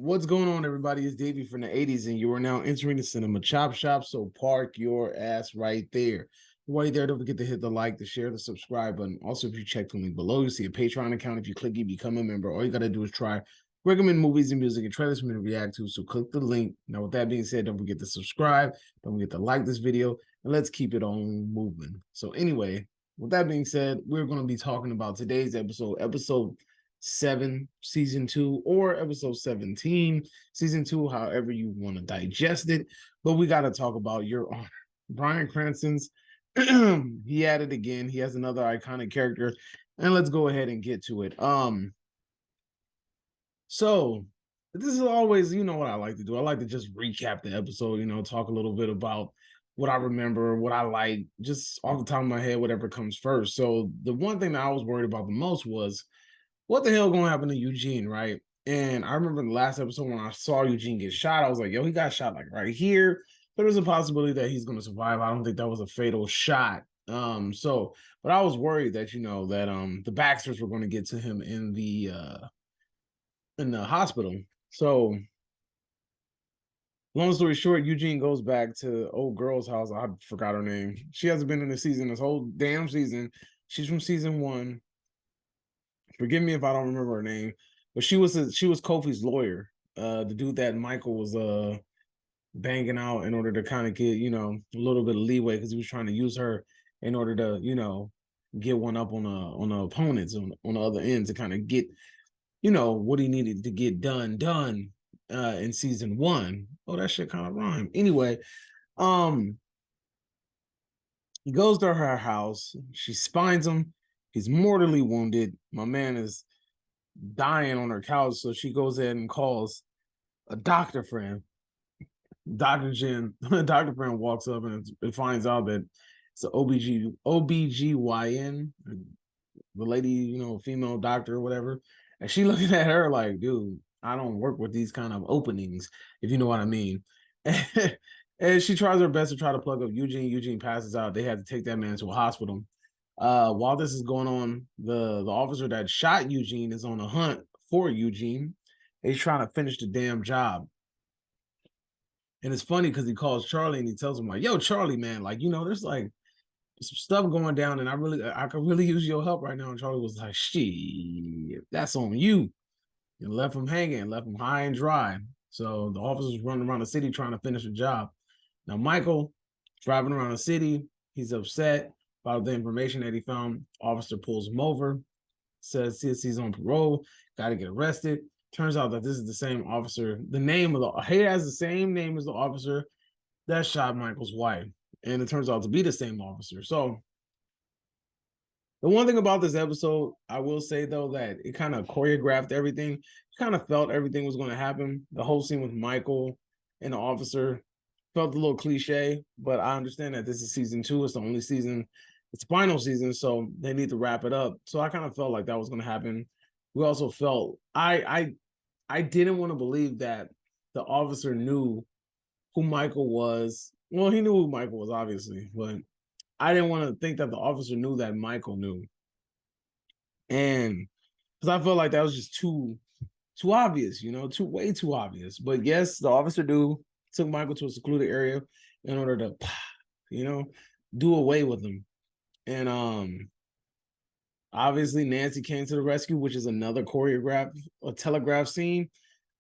What's going on, everybody? It's Davey from the 80s, and you are now entering the cinema chop shop. So park your ass right there. While you're there, don't forget to hit the like, the share, the subscribe button. Also, if you check the link below, you see a Patreon account. If you click it, become a member. All you got to do is try recommend movies and music and trailers for me to react to. So click the link. Now, with that being said, don't forget to subscribe. Don't forget to like this video, and let's keep it on moving. So anyway, with that being said, we're going to be talking about today's episode 7, season 2, or episode 17, season 2, however you want to digest it. But we got to talk about Your Honor. Bryan Cranston's, he had it again. He has another iconic character. And let's go ahead and get to it. So this is always, you know what I like to do. I like to just recap the episode, talk a little bit about what I remember, what I like, just off the top of my head, whatever comes first. So the one thing that I was worried about the most was what the hell going to happen to Eugene, right? And I remember in the last episode when I saw Eugene get shot, I was like, yo, he got shot like right here. There was a possibility that he's going to survive. I don't think that was a fatal shot. But I was worried that, the Baxters were going to get to him in the hospital. So long story short, Eugene goes back to old girl's house. I forgot her name. She hasn't been in the season this whole damn season. She's from season 1. Forgive me if I don't remember her name, but she was Kofi's lawyer, the dude that Michael was banging out in order to kind of get a little bit of leeway because he was trying to use her in order to get one up on the opponents on the other end to kind of get what he needed to get done in season 1. Oh, that shit kind of rhymed. Anyway, he goes to her house. She finds him. He's mortally wounded. My man is dying on her couch, so she goes ahead and calls a doctor friend. Dr. friend walks up and it finds out that it's an OBGYN, the lady, female doctor or whatever. And she looking at her like, dude, I don't work with these kind of openings, if you know what I mean. And she tries her best to try to plug up Eugene. Eugene passes out. They had to take that man to a hospital. While this is going on, the officer that shot Eugene is on a hunt for Eugene. He's trying to finish the damn job. And it's funny because he calls Charlie and he tells him, like, yo, Charlie, man, like, there's like some stuff going down and I could really use your help right now. And Charlie was like, shit, that's on you. And left him hanging, left him high and dry. So the officers running around the city trying to finish the job. Now, Michael, driving around the city, he's upset about the information that he found. Officer pulls him over, says he's on parole, got to get arrested. Turns out that this is the same officer. He has the same name as the officer that shot Michael's wife. And it turns out to be the same officer. So the one thing about this episode, I will say, though, that it kind of choreographed everything. You kind of felt everything was going to happen. The whole scene with Michael and the officer felt a little cliche, but I understand that this is season 2. It's the only season. It's the final season, so they need to wrap it up. So I kind of felt like that was going to happen. We also felt I didn't want to believe that the officer knew who Michael was. Well, he knew who Michael was, obviously, but I didn't want to think that the officer knew that Michael knew. And because I felt like that was just too obvious, way too obvious. But yes, the officer took Michael to a secluded area in order to, do away with him. And obviously Nancy came to the rescue, which is another telegraph scene.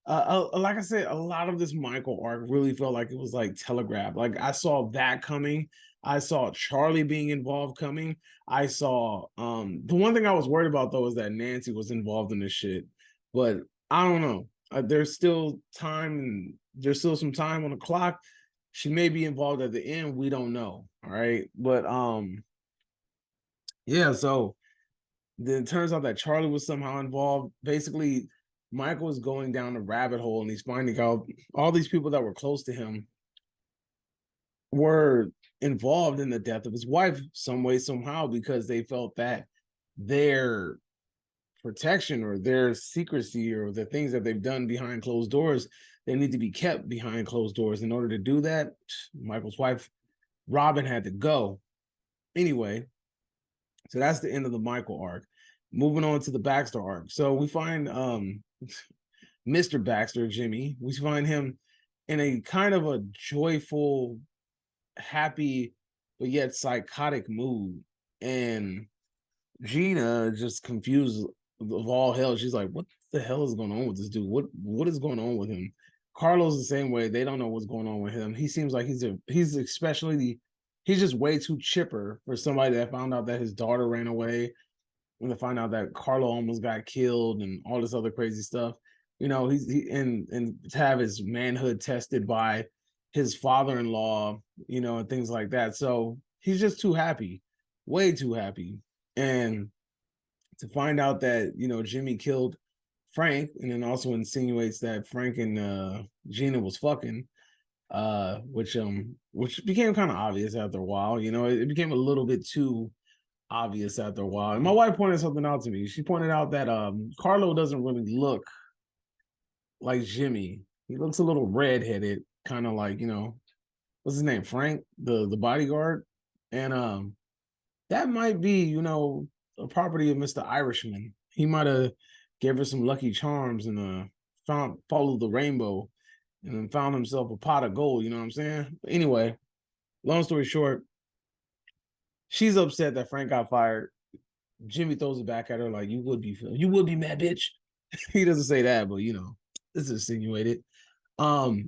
Like I said, a lot of this Michael arc really felt like it was like telegraphed. Like I saw that coming. I saw Charlie being involved coming. I saw the one thing I was worried about though is that Nancy was involved in this shit. But I don't know. There's still time and there's still some time on the clock. She may be involved at the end. We don't know. All right. But yeah, so then it turns out that Charlie was somehow involved. Basically, Michael is going down a rabbit hole and he's finding out all these people that were close to him were involved in the death of his wife some way, somehow, because they felt that their protection or their secrecy or the things that they've done behind closed doors, they need to be kept behind closed doors. In order to do that, Michael's wife, Robin, had to go. Anyway, so that's the end of the Michael arc. Moving on to the Baxter arc. So we find Mr. Baxter, Jimmy. We find him in a kind of a joyful, happy, but yet psychotic mood. And Gina just confused of all hell. She's like, "What the hell is going on with this dude? What is going on with him?" Carlos the same way. They don't know what's going on with him. He seems like he's especially he's just way too chipper for somebody that found out that his daughter ran away and to find out that Carlo almost got killed and all this other crazy stuff. You know, and to have his manhood tested by his father-in-law, you know, and things like that. So he's just too happy, way too happy. And to find out that, you know, Jimmy killed Frank and then also insinuates that Frank and Gina was fucking, which became kind of obvious after a while. You know, it became a little bit too obvious after a while. And my wife pointed something out to me. She pointed out that Carlo doesn't really look like Jimmy. He looks a little redheaded, kind of like, you know, what's his name? Frank, the bodyguard. And that might be, you know, a property of Mr. Irishman. He might have gave her some lucky charms and followed the rainbow and then found himself a pot of gold, you know what I'm saying? Anyway, long story short, she's upset that Frank got fired. Jimmy throws it back at her like, you would be mad, bitch. He doesn't say that, but you know, it's insinuated. But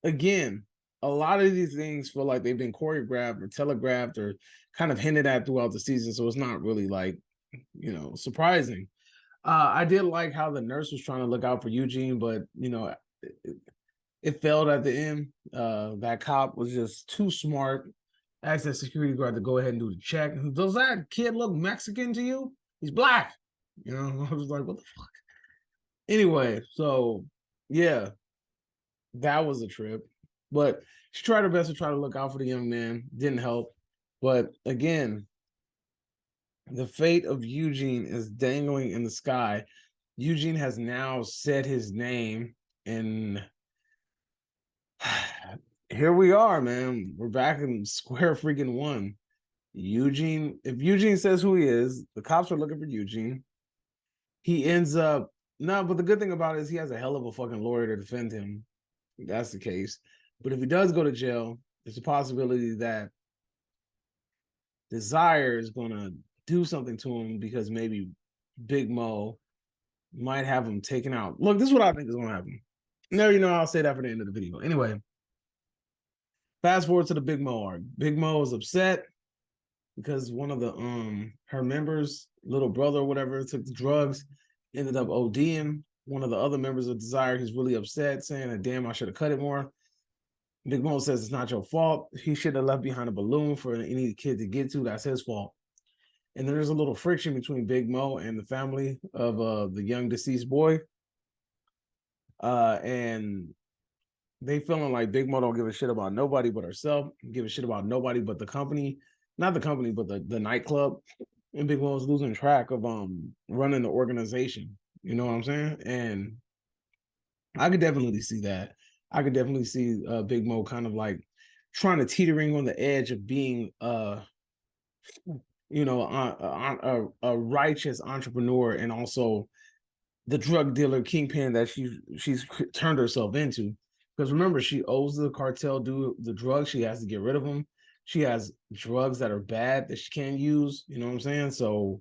again, a lot of these things feel like they've been choreographed or telegraphed or kind of hinted at throughout the season. So it's not really like, you know, surprising. I did like how the nurse was trying to look out for Eugene, but you know, it failed at the end. That cop was just too smart. Asked that security guard to go ahead and do the check. Does that kid look Mexican to you? He's black. You know, I was like, what the fuck? Anyway, so yeah, that was a trip. But she tried her best to try to look out for the young man. Didn't help. But again, the fate of Eugene is dangling in the sky. Eugene has now said his name, and here we are, man. We're back in square freaking one. Eugene, if Eugene says who he is, the cops are looking for Eugene. He ends up no, but the good thing about it is he has a hell of a fucking lawyer to defend him. If that's the case. But if he does go to jail, there's a possibility that Desire is gonna do something to him because maybe Big Mo might have him taken out. Look, this is what I think is gonna happen. No, you know, I'll say that for the end of the video. Anyway, fast forward to the Big Mo arc. Big Mo is upset because one of the her members, little brother or whatever, took the drugs, ended up ODing. One of the other members of Desire, he's really upset, saying that damn, I should have cut it more. Big Mo says it's not your fault. He should have left behind a balloon for any kid to get to. That's his fault. And there's a little friction between Big Mo and the family of the young deceased boy. And they feeling like Big Mo don't give a shit about nobody but herself, give a shit about nobody but the company, not the company, but the nightclub. And Big Mo's losing track of running the organization. You know what I'm saying? And I could definitely see that. I could definitely see Big Mo kind of like trying to teetering on the edge of being you know, a righteous entrepreneur and also the drug dealer kingpin that she's turned herself into. Because remember, she owes the cartel the drugs. She has to get rid of them. She has drugs that are bad that she can't use. You know what I'm saying? So,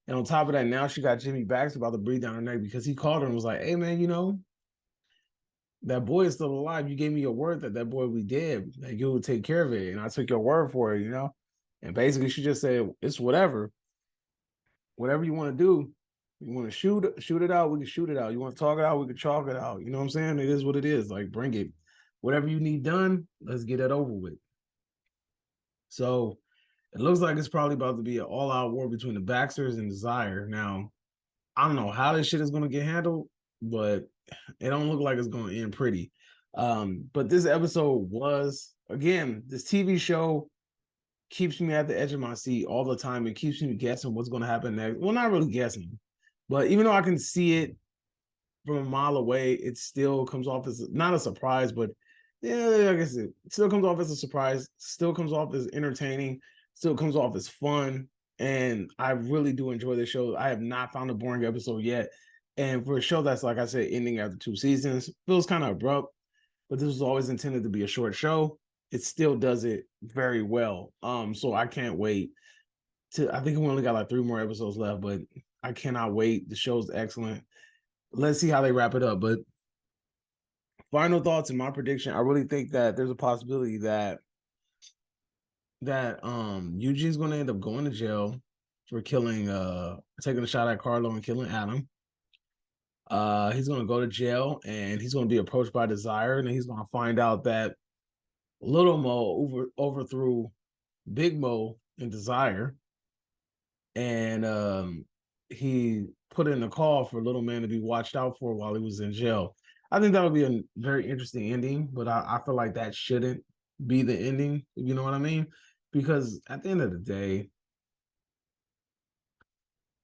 and on top of that, now she got Jimmy Baxter about to breathe down her neck because he called her and was like, "Hey man, you know, that boy is still alive. You gave me your word that that boy would be dead, that you would take care of it, and I took your word for it, you know." And basically, she just said, "It's whatever you want to do. You want to shoot it out, we can shoot it out. You want to talk it out, we can chalk it out. You know what I'm saying? It is what it is. Like, bring it. Whatever you need done, let's get it over with." So it looks like it's probably about to be an all-out war between the Baxters and Desire. Now, I don't know how this shit is going to get handled, but it don't look like it's going to end pretty. But this episode was, again, this TV show keeps me at the edge of my seat all the time. It keeps me guessing what's going to happen next. Well, not really guessing, but even though I can see it from a mile away, it still comes off as not a surprise, but yeah, like I said, it still comes off as a surprise, still comes off as entertaining, still comes off as fun. And I really do enjoy the show. I have not found a boring episode yet. And for a show that's, like I said, ending after 2 seasons, feels kind of abrupt, but this was always intended to be a short show. It still does it very well. So I can't wait to, I think we only got like 3 more episodes left, but I cannot wait. The show's excellent. Let's see how they wrap it up. But final thoughts and my prediction, I really think that there's a possibility that Eugene's gonna end up going to jail for killing taking a shot at Carlo and killing Adam. He's gonna go to jail and he's gonna be approached by Desire, and he's gonna find out that Little Mo overthrew Big Mo and Desire, and he put in a call for Little Man to be watched out for while he was in jail. I think that would be a very interesting ending, but I feel like that shouldn't be the ending, if you know what I mean? Because at the end of the day,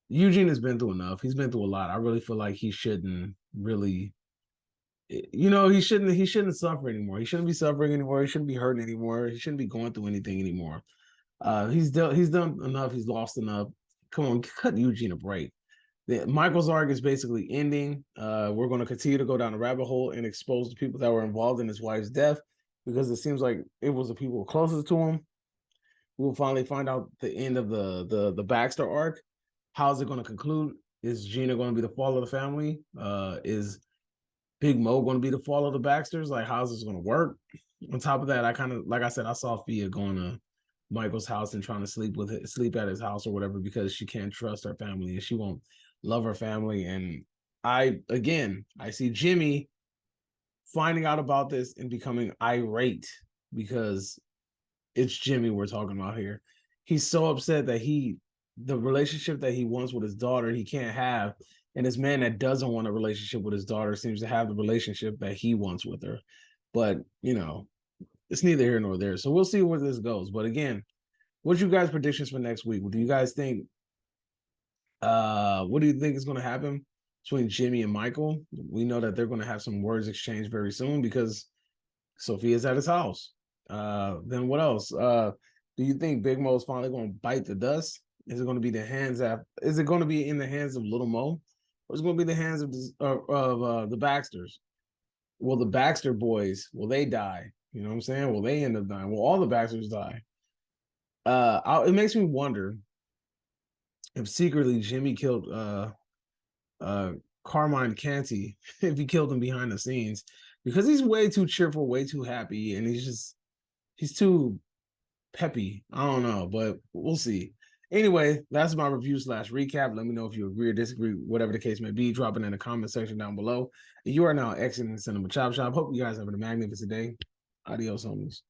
Eugene has been through enough. He's been through a lot. I really feel like he shouldn't really, he shouldn't suffer anymore. He shouldn't be suffering anymore. He shouldn't be hurting anymore. He shouldn't be going through anything anymore. He's done enough. He's lost enough. Come on, cut Eugene a break. Michael's arc is basically ending. We're going to continue to go down the rabbit hole and expose the people that were involved in his wife's death, because it seems like it was the people closest to him. We'll finally find out the end of the Baxter arc. How's it going to conclude? Is Gina going to be the fall of the family? Is Big Mo going to be the fall of the Baxters? Like, how's this going to work? On top of that, I kind of, like I said, I saw Fia going to Michael's house and trying to sleep at his house or whatever, because she can't trust her family and she won't love her family. And I see Jimmy finding out about this and becoming irate, because it's Jimmy we're talking about here. He's so upset that the relationship that he wants with his daughter, he can't have. And this man that doesn't want a relationship with his daughter seems to have the relationship that he wants with her. But, it's neither here nor there. So we'll see where this goes. But again, what's you guys' predictions for next week? Do you guys think, what do you think is going to happen between Jimmy and Michael? We know that they're going to have some words exchanged very soon because Sophia's at his house. Then what else? Do you think Big Mo is finally going to bite the dust? Is it going to be is it going to be in the hands of Little Mo? Or is it going to be the hands of the Baxters? Will the Baxter boys, will they die? You know what I'm saying? Will they end up dying? Will all the Baxters die? It makes me wonder if secretly Jimmy killed Carmine Canty, if he killed him behind the scenes, because he's way too cheerful, way too happy, and he's too peppy. I don't know, but we'll see. Anyway, that's my review / recap. Let me know if you agree or disagree, whatever the case may be. Drop it in the comment section down below. You are now exiting the Cinema Chop Shop. Hope you guys have a magnificent day. Adios, homies.